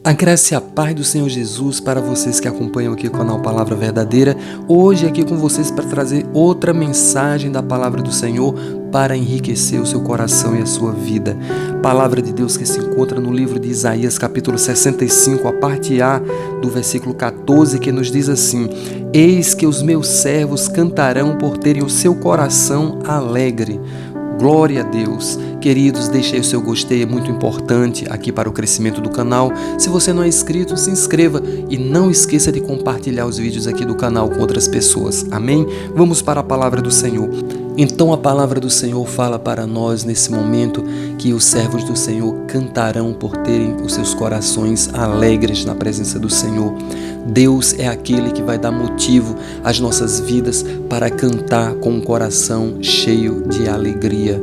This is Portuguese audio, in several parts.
A graça e a paz do Senhor Jesus para vocês que acompanham aqui o canal Palavra Verdadeira. Hoje aqui com vocês para trazer outra mensagem da Palavra do Senhor para enriquecer o seu coração e a sua vida. Palavra de Deus que se encontra no livro de Isaías, capítulo 65, a parte A do versículo 14, que nos diz assim: Eis que os meus servos cantarão por terem o seu coração alegre. Glória a Deus. Queridos, deixe aí o seu gostei, é muito importante aqui para o crescimento do canal. Se você não é inscrito, se inscreva e não esqueça de compartilhar os vídeos aqui do canal com outras pessoas. Amém? Vamos para a palavra do Senhor. Então a palavra do Senhor fala para nós nesse momento que os servos do Senhor cantarão por terem os seus corações alegres na presença do Senhor. Deus é aquele que vai dar motivo às nossas vidas para cantar com um coração cheio de alegria.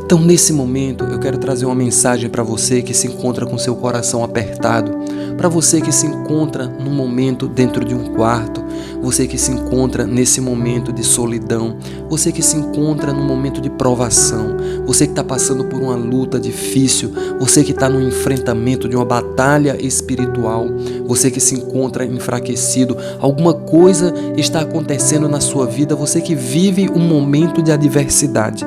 Então, nesse momento, eu quero trazer uma mensagem para você que se encontra com seu coração apertado, para você que se encontra num momento dentro de um quarto, você que se encontra nesse momento de solidão, você que se encontra num momento de provação, você que está passando por uma luta difícil, você que está no enfrentamento de uma batalha espiritual, você que se encontra enfraquecido, alguma coisa está acontecendo na sua vida, você que vive um momento de adversidade.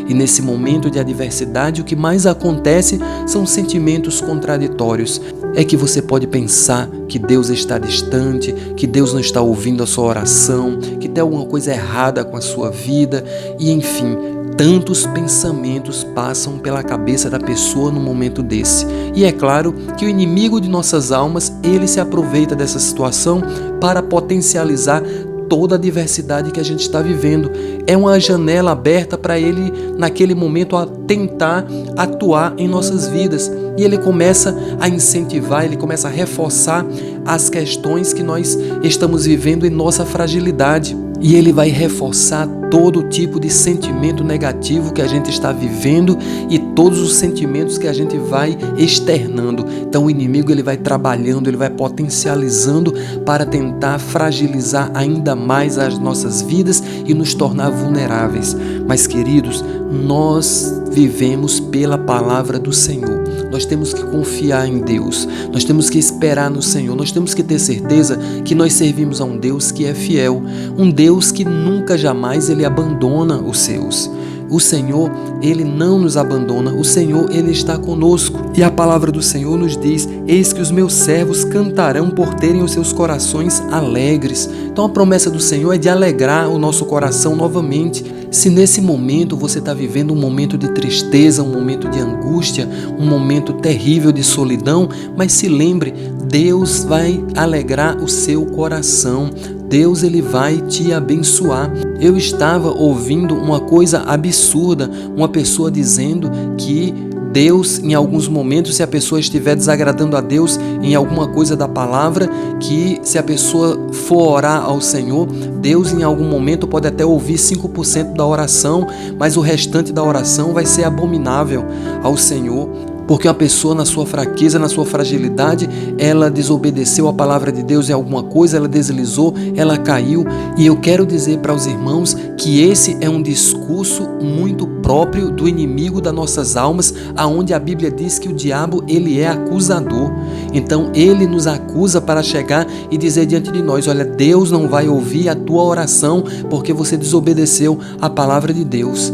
E nesse momento de adversidade, o que mais acontece são sentimentos contraditórios. É que você pode pensar que Deus está distante, que Deus não está ouvindo a sua oração, que tem alguma coisa errada com a sua vida, e enfim, tantos pensamentos passam pela cabeça da pessoa no momento desse. E é claro que o inimigo de nossas almas, ele se aproveita dessa situação para potencializar toda a diversidade que a gente está vivendo. É uma janela aberta para ele, naquele momento, a tentar atuar em nossas vidas. E ele começa a incentivar, ele começa a reforçar as questões que nós estamos vivendo em nossa fragilidade. E ele vai reforçar todo tipo de sentimento negativo que a gente está vivendo e todos os sentimentos que a gente vai externando. Então o inimigo ele vai trabalhando, ele vai potencializando para tentar fragilizar ainda mais as nossas vidas e nos tornar vulneráveis. Mas queridos, nós vivemos pela palavra do Senhor. Nós temos que confiar em Deus, nós temos que esperar no Senhor, nós temos que ter certeza que nós servimos a um Deus que é fiel, um Deus que nunca jamais ele abandona os seus. O Senhor, ele não nos abandona, o Senhor, ele está conosco. E a palavra do Senhor nos diz: eis que os meus servos cantarão por terem os seus corações alegres. Então a promessa do Senhor é de alegrar o nosso coração novamente. Se nesse momento você está vivendo um momento de tristeza, um momento de angústia, um momento terrível de solidão, mas se lembre, Deus vai alegrar o seu coração. Deus ele vai te abençoar. Eu estava ouvindo uma coisa absurda, uma pessoa dizendo que Deus, em alguns momentos, se a pessoa estiver desagradando a Deus em alguma coisa da palavra, que se a pessoa for orar ao Senhor, Deus em algum momento pode até ouvir 5% da oração, mas o restante da oração vai ser abominável ao Senhor. Porque uma pessoa na sua fraqueza, na sua fragilidade, ela desobedeceu a palavra de Deus em alguma coisa, ela deslizou, ela caiu. E eu quero dizer para os irmãos que esse é um discurso muito próprio do inimigo das nossas almas, aonde a Bíblia diz que o diabo ele é acusador. Então ele nos acusa para chegar e dizer diante de nós: olha, Deus não vai ouvir a tua oração porque você desobedeceu a palavra de Deus.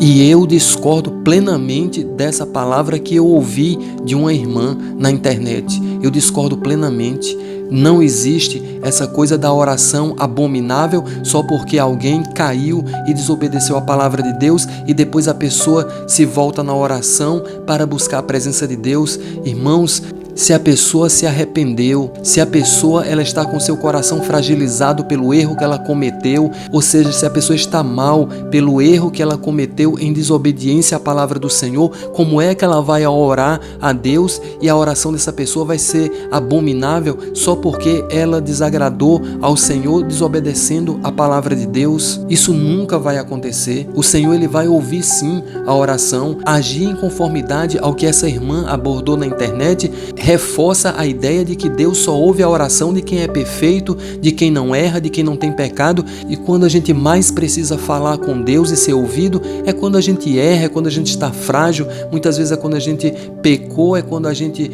E eu discordo plenamente dessa palavra que eu ouvi de uma irmã na internet. Eu discordo plenamente. Não existe essa coisa da oração abominável só porque alguém caiu e desobedeceu a palavra de Deus e depois a pessoa se volta na oração para buscar a presença de Deus. Irmãos, se a pessoa se arrependeu, se a pessoa ela está com seu coração fragilizado pelo erro que ela cometeu, ou seja, se a pessoa está mal pelo erro que ela cometeu em desobediência à palavra do Senhor, como é que ela vai orar a Deus e a oração dessa pessoa vai ser abominável só porque ela desagradou ao Senhor desobedecendo a palavra de Deus? Isso nunca vai acontecer. O Senhor ele vai ouvir sim a oração, agir em conformidade ao que essa irmã abordou na internet, reforça a ideia de que Deus só ouve a oração de quem é perfeito, de quem não erra, de quem não tem pecado. E quando a gente mais precisa falar com Deus e ser ouvido é quando a gente erra, é quando a gente está frágil, muitas vezes é quando a gente pecou, é quando a gente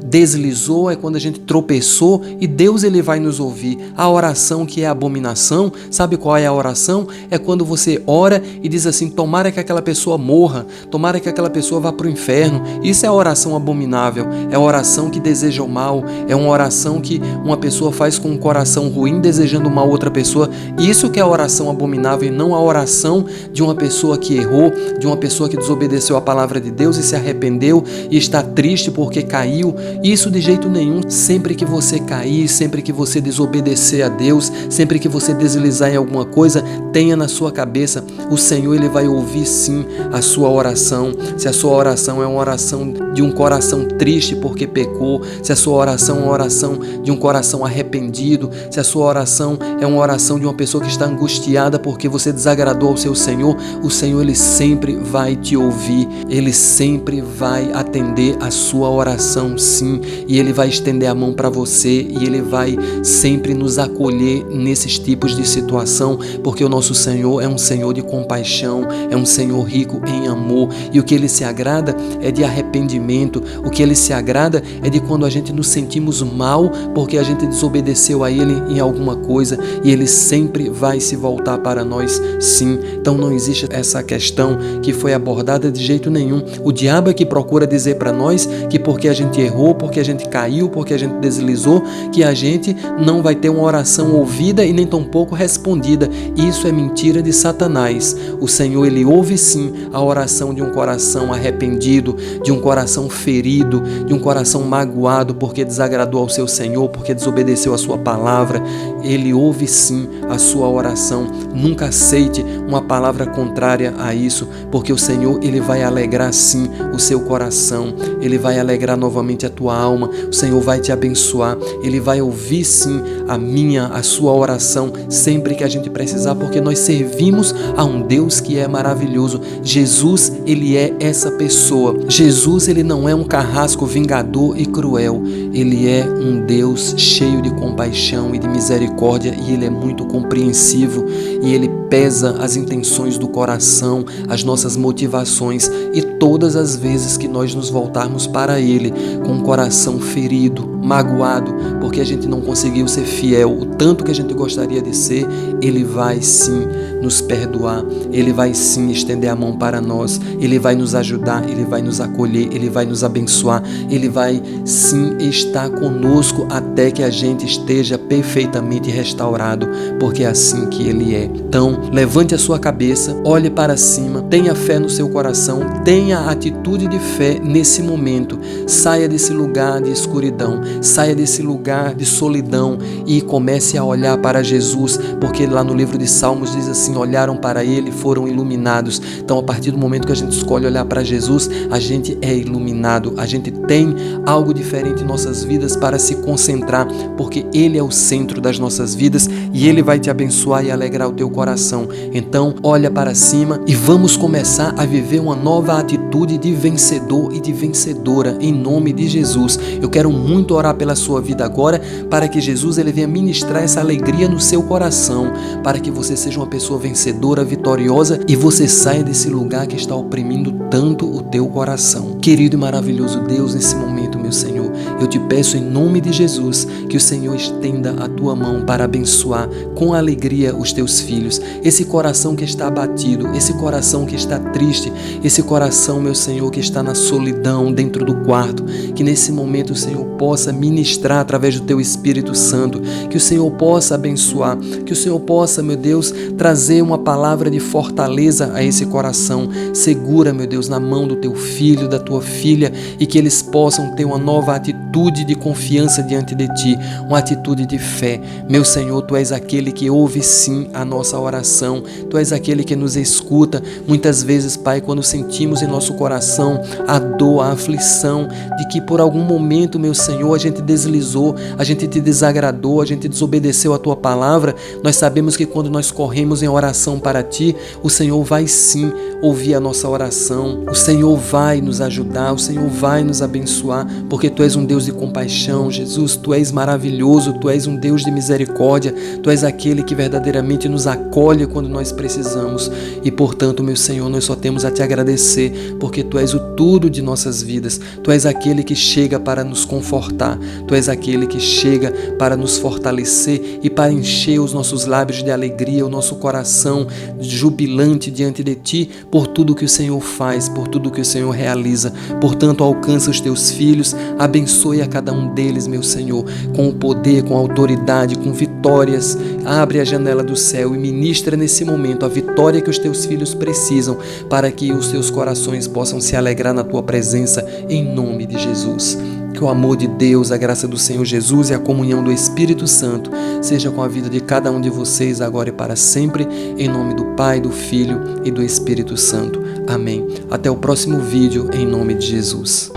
deslizou, é quando a gente tropeçou, e Deus ele vai nos ouvir. A oração que é abominação, sabe qual é a oração? É quando você ora e diz assim: tomara que aquela pessoa morra, tomara que aquela pessoa vá para o inferno. Isso é a oração abominável, é a oração que deseja o mal, é uma oração que uma pessoa faz com um coração ruim, desejando mal a outra pessoa. Isso que é a oração abominável, e não a oração de uma pessoa que errou, de uma pessoa que desobedeceu a palavra de Deus e se arrependeu e está triste porque caiu. Isso de jeito nenhum. Sempre que você cair, sempre que você desobedecer a Deus, sempre que você deslizar em alguma coisa, tenha na sua cabeça: o Senhor ele vai ouvir sim a sua oração. Se a sua oração é uma oração de um coração triste porque pecou, se a sua oração é uma oração de um coração arrependido, se a sua oração é uma oração de uma pessoa que está angustiada porque você desagradou ao seu Senhor, o Senhor ele sempre vai te ouvir, ele sempre vai atender a sua oração sim, e ele vai estender a mão para você, e ele vai sempre nos acolher nesses tipos de situação, porque o nosso Senhor é um Senhor de compaixão, é um Senhor rico em amor, e o que ele se agrada é de arrependimento, o que ele se agrada é de quando a gente nos sentimos mal porque a gente desobedeceu a ele em alguma coisa, e ele sempre vai se voltar para nós sim. Então não existe essa questão que foi abordada de jeito nenhum. O diabo é que procura dizer para nós que porque a gente errou, porque a gente caiu, porque a gente deslizou, que a gente não vai ter uma oração ouvida e nem tampouco respondida. Isso é mentira de Satanás. O Senhor ele ouve sim a oração de um coração arrependido, de um coração ferido, de um coração magoado porque desagradou ao seu Senhor, porque desobedeceu a sua palavra. Ele ouve sim a sua oração. Nunca aceite uma palavra contrária a isso, porque o Senhor ele vai alegrar sim o seu coração, ele vai alegrar novamente a tua alma, o Senhor vai te abençoar, ele vai ouvir sim a sua oração sempre que a gente precisar, porque nós servimos a um Deus que é maravilhoso. Jesus ele é essa pessoa. Jesus ele não é um carrasco vingador e cruel, ele é um Deus cheio de compaixão e de misericórdia, e ele é muito compreensivo, e ele pesa as intenções do coração, as nossas motivações, e todas as vezes que nós nos voltarmos para ele com o coração ferido, magoado, porque a gente não conseguiu ser fiel o tanto que a gente gostaria de ser, ele vai sim nos perdoar, ele vai sim estender a mão para nós, ele vai nos ajudar, ele vai nos acolher, ele vai nos abençoar, ele vai sim estar conosco até que a gente esteja perfeitamente restaurado, porque é assim que ele é. Então, levante a sua cabeça, olhe para cima, tenha fé no seu coração, tenha atitude de fé nesse momento, saia desse lugar de escuridão, saia desse lugar de solidão e comece a olhar para Jesus, porque lá no livro de Salmos diz assim: olharam para ele e foram iluminados. Então, a partir do momento que a gente escolhe olhar para Jesus, a gente é iluminado, a gente tem algo diferente em nossas vidas para se concentrar, porque ele é o centro das nossas vidas e ele vai te abençoar e alegrar o teu coração. Então, olha para cima e vamos começar a viver uma nova atitude de vencedor e de vencedora em nome de Jesus. Eu quero muito orar pela sua vida agora, para que Jesus ele venha ministrar essa alegria no seu coração, para que você seja uma pessoa vencedora, vitoriosa, e você saia desse lugar que está oprimindo tanto o teu coração. Querido e maravilhoso Deus, nesse momento, meu Senhor, eu te peço em nome de Jesus que o Senhor estenda a tua mão para abençoar com alegria os teus filhos, esse coração que está abatido, esse coração que está triste, esse coração, meu Senhor, que está na solidão dentro do quarto, que nesse momento o Senhor possa ministrar através do teu Espírito Santo, que o Senhor possa abençoar, que o Senhor possa, meu Deus, trazer uma palavra de fortaleza a esse coração. Segura, meu Deus, na mão do teu filho, da tua filha, e que eles possam ter uma nova atitude de confiança diante de ti, uma atitude de fé. Meu Senhor, tu és aquele que ouve sim a nossa oração, tu és aquele que nos escuta. Muitas vezes, Pai, quando sentimos em nosso coração a dor, a aflição de que por algum momento, meu Senhor, a gente deslizou, a gente te desagradou, a gente desobedeceu a tua palavra, nós sabemos que quando nós corremos em oração para ti, o Senhor vai sim ouvir a nossa oração, o Senhor vai nos ajudar, o Senhor vai nos abençoar, porque tu és um Deus de compaixão, Jesus, Tu és maravilhoso, Tu és um Deus de misericórdia, Tu és aquele que verdadeiramente nos acolhe quando nós precisamos e, portanto, meu Senhor, nós só temos a Te agradecer, porque Tu és o tudo de nossas vidas, Tu és aquele que chega para nos confortar, Tu és aquele que chega para nos fortalecer e para encher os nossos lábios de alegria, o nosso coração jubilante diante de Ti por tudo que o Senhor faz, por tudo que o Senhor realiza. Portanto, alcança os Teus filhos, abençoe a cada um deles, meu Senhor, com o poder, com a autoridade, com vitórias. Abre a janela do céu e ministra nesse momento a vitória que os Teus filhos precisam para que os seus corações possam se alegrar na Tua presença, em nome de Jesus. Que o amor de Deus, a graça do Senhor Jesus e a comunhão do Espírito Santo seja com a vida de cada um de vocês agora e para sempre, em nome do Pai, do Filho e do Espírito Santo. Amém. Até o próximo vídeo, em nome de Jesus.